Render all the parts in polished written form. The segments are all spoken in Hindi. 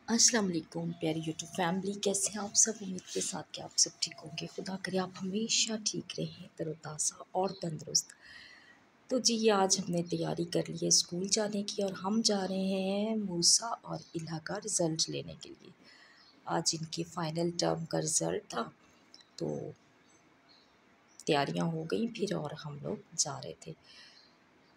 अस्सलाम वालेकुम प्यारी यूट्यूब फैमिली, कैसे हैं आप सब। उम्मीद के साथ कि आप सब ठीक होंगे। खुदा करे आप हमेशा ठीक रहें, तरोताज़ा और तंदुरुस्त। तो जी आज हमने तैयारी कर ली है स्कूल जाने की और हम जा रहे हैं मूसा और इला का रिज़ल्ट लेने के लिए। आज इनके फाइनल टर्म का रिज़ल्ट था, तो तैयारियां हो गई फिर और हम लोग जा रहे थे।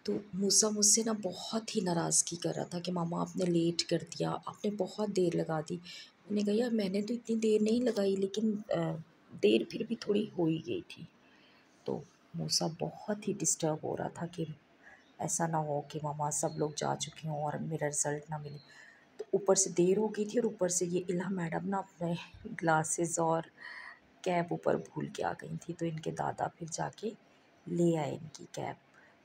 तो मूसा मुझसे ना बहुत ही नाराज़गी कर रहा था कि मामा आपने लेट कर दिया, आपने बहुत देर लगा दी। मैंने कहा यार मैंने तो इतनी देर नहीं लगाई, लेकिन देर फिर भी थोड़ी हो ही गई थी। तो मूसा बहुत ही डिस्टर्ब हो रहा था कि ऐसा ना हो कि मामा सब लोग जा चुके हों और मेरा रिज़ल्ट ना मिले। तो ऊपर से देर हो गई थी और ऊपर से ये इल्हा मैडम ना अपने ग्लासेस और कैप ऊपर भूल के आ गई थी। तो इनके दादा फिर जाके ले आए इनकी कैप,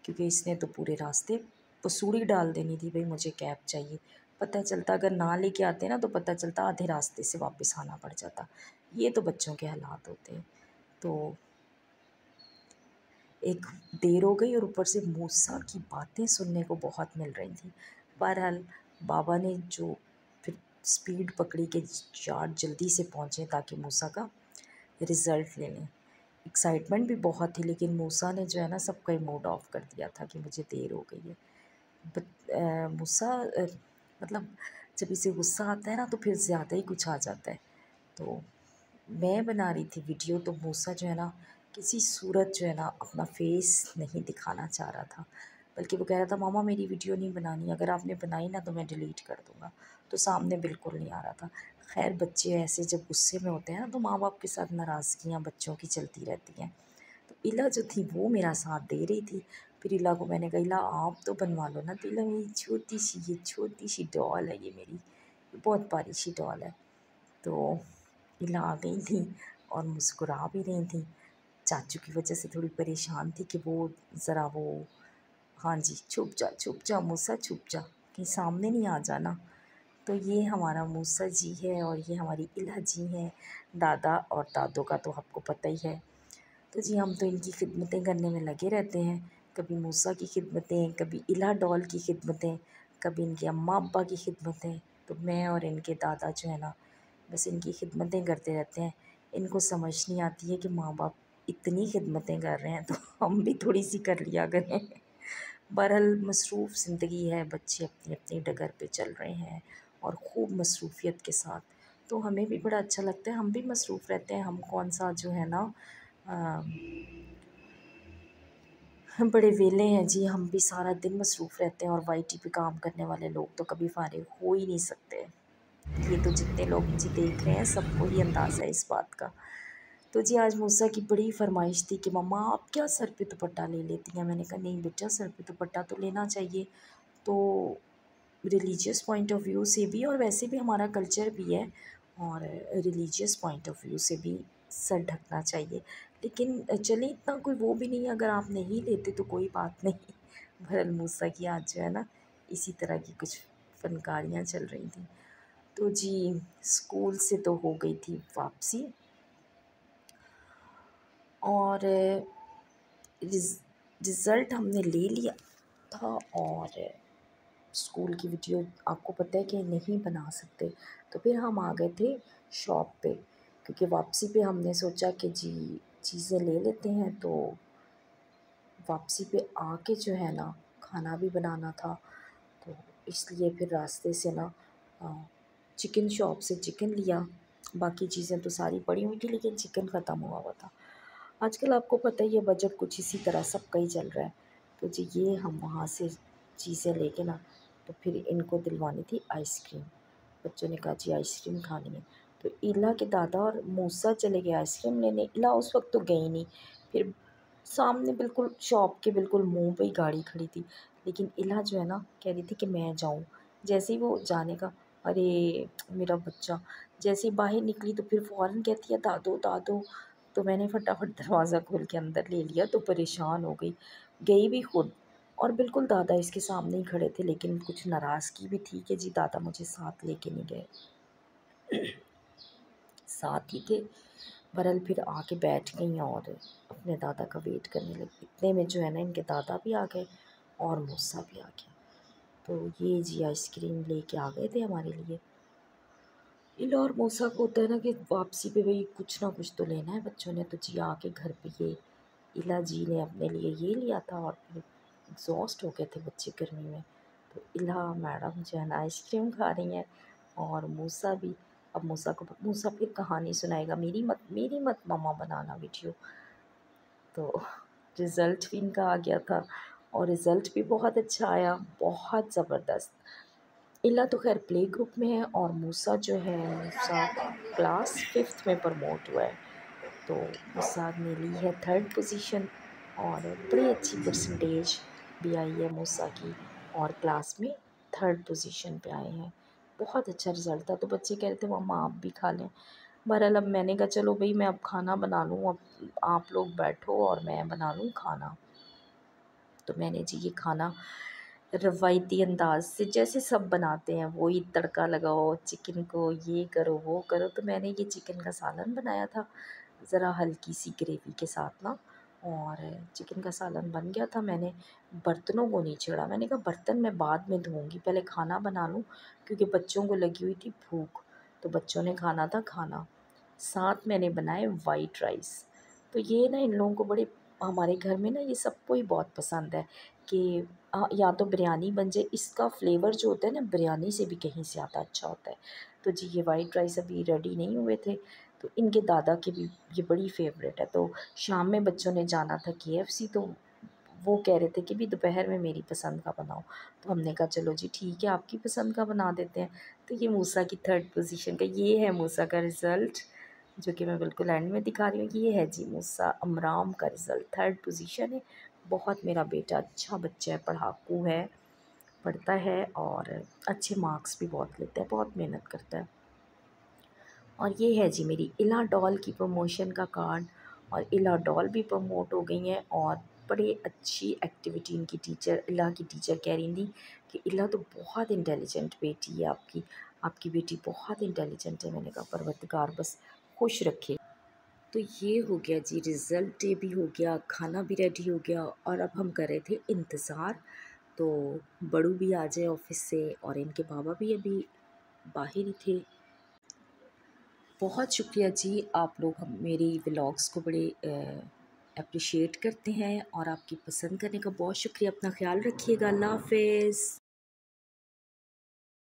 क्योंकि इसने तो पूरे रास्ते पसूड़ी डाल देनी थी, भाई मुझे कैप चाहिए। पता चलता अगर ना लेके आते ना तो पता चलता आधे रास्ते से वापस आना पड़ जाता। ये तो बच्चों के हालात होते हैं। तो एक देर हो गई और ऊपर से मूसा की बातें सुनने को बहुत मिल रही थी। बहरहाल बाबा ने जो फिर स्पीड पकड़ी कि चार जल्दी से पहुँचे ताकि मूसा का रिज़ल्ट ले लें। एक्साइटमेंट भी बहुत थी, लेकिन मूसा ने जो है ना सबका ही मूड ऑफ कर दिया था कि मुझे देर हो गई है। मूसा मतलब जब इसे गुस्सा आता है ना तो फिर ज़्यादा ही कुछ आ जाता है। तो मैं बना रही थी वीडियो, तो मूसा जो है ना किसी सूरत जो है ना अपना फेस नहीं दिखाना चाह रहा था, बल्कि वो कह रहा था मामा मेरी वीडियो नहीं बनानी, अगर आपने बनाई ना तो मैं डिलीट कर दूँगा। तो सामने बिल्कुल नहीं आ रहा था। खैर बच्चे ऐसे जब गुस्से में होते हैं ना तो माँ बाप के साथ नाराज़गियाँ बच्चों की चलती रहती हैं। तो इला जो थी वो मेरा साथ दे रही थी। फिर इला को मैंने कहा इला आप तो बनवा लो ना। तो इला मेरी छोटी सी डॉल है, ये मेरी बहुत प्यारी सी डॉल है। तो इला आ गई थी और मुस्कुरा भी रही थी। चाचू की वजह से थोड़ी परेशान थी कि वो ज़रा वो, हाँ जी, छुप जा मूसा छुप जा, कहीं सामने नहीं आ जाना। तो ये हमारा मूसा जी है और ये हमारी इला जी हैं। दादा और दादों का तो आपको पता ही है। तो जी हम तो इनकी खिदमतें करने में लगे रहते हैं। कभी मूसा की खिदमतें, कभी इला डॉल की खिदमतें, कभी इनके अम्मा अब्बा की खिदमतें। तो मैं और इनके दादा जो है ना बस इनकी खिदमतें करते रहते हैं। इनको समझ नहीं आती है कि माँ बाप इतनी खिदमतें कर रहे हैं तो हम भी थोड़ी सी कर लिया करें। बहरहाल मसरूफ़ ज़िंदगी है, बच्चे अपनी अपनी डगर पे चल रहे हैं और ख़ूब मसरूफ़ियत के साथ। तो हमें भी बड़ा अच्छा लगता है, हम भी मसरूफ़ रहते हैं। हम कौन सा जो है ना अ, हम बड़े वेले हैं जी, हम भी सारा दिन मसरूफ़ रहते हैं और वाईटी पे काम करने वाले लोग तो कभी फ़ारिग हो ही नहीं सकते। ये तो जितने लोग मुझे देख रहे हैं सबको ही अंदाज़ा है इस बात का। तो जी आज मूसा की बड़ी फ़रमाइश थी कि मम्मा आप क्या सर पे दुपट्टा ले लेती हैं। मैंने कहा नहीं बेटा, सर पे दुपट्टा तो लेना चाहिए। तो रिलीजियस पॉइंट ऑफ व्यू से भी और वैसे भी हमारा कल्चर भी है, और रिलीजियस पॉइंट ऑफ व्यू से भी सर ढकना चाहिए। लेकिन चलिए इतना कोई वो भी नहीं है, अगर आप नहीं लेते तो कोई बात नहीं। बहरहाल मूसा की आज जो है ना इसी तरह की कुछ फ़नकारियाँ चल रही थी। तो जी स्कूल से तो हो गई थी वापसी और रिज़ल्ट हमने ले लिया था। और स्कूल की वीडियो आपको पता है कि नहीं बना सकते, तो फिर हम आ गए थे शॉप पे, क्योंकि वापसी पे हमने सोचा कि जी चीज़ें ले लेते हैं। तो वापसी पे आके जो है ना खाना भी बनाना था, तो इसलिए फिर रास्ते से ना अ, चिकन शॉप से चिकन लिया। बाकी चीज़ें तो सारी पड़ी हुई थी, लेकिन चिकन ख़त्म हुआ हुआ था। आजकल आपको पता ही है बजट कुछ इसी तरह सबका ही चल रहा है। तो जी ये हम वहाँ से चीज़ें लेके ना, तो फिर इनको दिलवानी थी आइसक्रीम। बच्चों ने कहा जी आइसक्रीम खानी है। तो इला के दादा और मूसा चले गए आइसक्रीम लेने। इला उस वक्त तो गई नहीं। फिर सामने बिल्कुल शॉप के बिल्कुल मुंह पे ही गाड़ी खड़ी थी, लेकिन इला जो है ना कह रही थी कि मैं जाऊँ। जैसे ही वो जाने का, अरे मेरा बच्चा, जैसे ही बाहर निकली तो फिर फ़ौरन कहती है दादो दादो। तो मैंने फटाफट दरवाज़ा खोल के अंदर ले लिया, तो परेशान हो गई। गई भी खुद, और बिल्कुल दादा इसके सामने ही खड़े थे, लेकिन कुछ नाराज़गी भी थी कि जी दादा मुझे साथ लेके नहीं गए। साथ ही थे। बहरहाल फिर आके बैठ गई और अपने दादा का वेट करने लगी। इतने में जो है ना इनके दादा भी आ गए और मूसा भी आ गया। तो ये जी आइसक्रीम लेके आ गए थे हमारे लिए। इला और मौसा को होता है ना कि वापसी पे भाई कुछ ना कुछ तो लेना है बच्चों ने, तो जी आके घर पे ये इला जी ने अपने लिए ये लिया था और फिर एग्जॉस्ट हो गए थे बच्चे गर्मी में। तो इला मैडम जो है ना आइसक्रीम खा रही हैं और मूसा भी। अब मूसा फिर कहानी सुनाएगा, मेरी मत मम्मा बनाना वीडियो। तो रिज़ल्ट भी इनका आ गया था और रिज़ल्ट भी बहुत अच्छा आया, बहुत ज़बरदस्त। इला तो खैर प्ले ग्रुप में है और मूसा जो है, मूसा क्लास 5th में प्रमोट हुआ है। तो मूसा ने ली है 3rd पोजीशन और बड़ी अच्छी परसेंटेज भी आई है मूसा की, और क्लास में 3rd पोजीशन पे आए हैं। बहुत अच्छा रिज़ल्ट था। तो बच्चे कह रहे थे मम्मा आप भी खा लें। बहरहाल अब मैंने कहा चलो भाई मैं अब खाना बना लूँ, अब आप लोग बैठो और मैं बना लूँ खाना। तो मैंने जी ये खाना रवायती अंदाज से जैसे सब बनाते हैं, वही तड़का लगाओ चिकन को, ये करो वो करो। तो मैंने ये चिकन का सालन बनाया था ज़रा हल्की सी ग्रेवी के साथ ना, और चिकन का सालन बन गया था। मैंने बर्तनों को नहीं छेड़ा, मैंने कहा बर्तन मैं बाद में धोऊंगी, पहले खाना बना लूँ, क्योंकि बच्चों को लगी हुई थी भूख। तो बच्चों ने खाना था खाना, साथ मैंने बनाए वाइट राइस। तो ये ना इन लोगों को बड़े, हमारे घर में ना ये सबको ही बहुत पसंद है कि या तो बिरयानी बन जाए, इसका फ्लेवर जो होता है ना बिरयानी से भी कहीं ज़्यादा अच्छा होता है। तो जी ये वाइट राइस अभी रेडी नहीं हुए थे, तो इनके दादा के भी ये बड़ी फेवरेट है। तो शाम में बच्चों ने जाना था KFC, तो वो कह रहे थे कि भी दोपहर में मेरी पसंद का बनाओ। तो हमने कहा चलो जी ठीक है आपकी पसंद का बना देते हैं। तो ये मूसा की 3rd पोजीशन का, ये है मूसा का रिज़ल्ट, जो कि मैं बिल्कुल एंड में दिखा रही हूँ कि ये है जी मूसा अमराम का रिज़ल्ट, 3rd पोजीशन है। बहुत मेरा बेटा अच्छा बच्चा है, पढ़ाकू है, पढ़ता है और अच्छे मार्क्स भी बहुत लेता है, बहुत मेहनत करता है। और ये है जी मेरी इला डॉल की प्रमोशन का कार्ड, और इला डॉल भी प्रमोट हो गई हैं और बड़ी अच्छी एक्टिविटी इनकी टीचर, इला की टीचर कह रही थी कि इला तो बहुत इंटेलिजेंट बेटी है आपकी, आपकी बेटी बहुत इंटेलिजेंट है। मैंने कहा परवरदिगार बस खुश रखे। तो ये हो गया जी, रिज़ल्ट डे भी हो गया, खाना भी रेडी हो गया, और अब हम कर रहे थे इंतज़ार तो बड़ू भी आ जाए ऑफिस से, और इनके बाबा भी अभी बाहर ही थे। बहुत शुक्रिया जी, आप लोग हम मेरी व्लॉग्स को बड़े अप्रिशिएट करते हैं, और आपकी पसंद करने का बहुत शुक्रिया। अपना ख्याल रखिएगा। अल्लाह हाफ़िज़।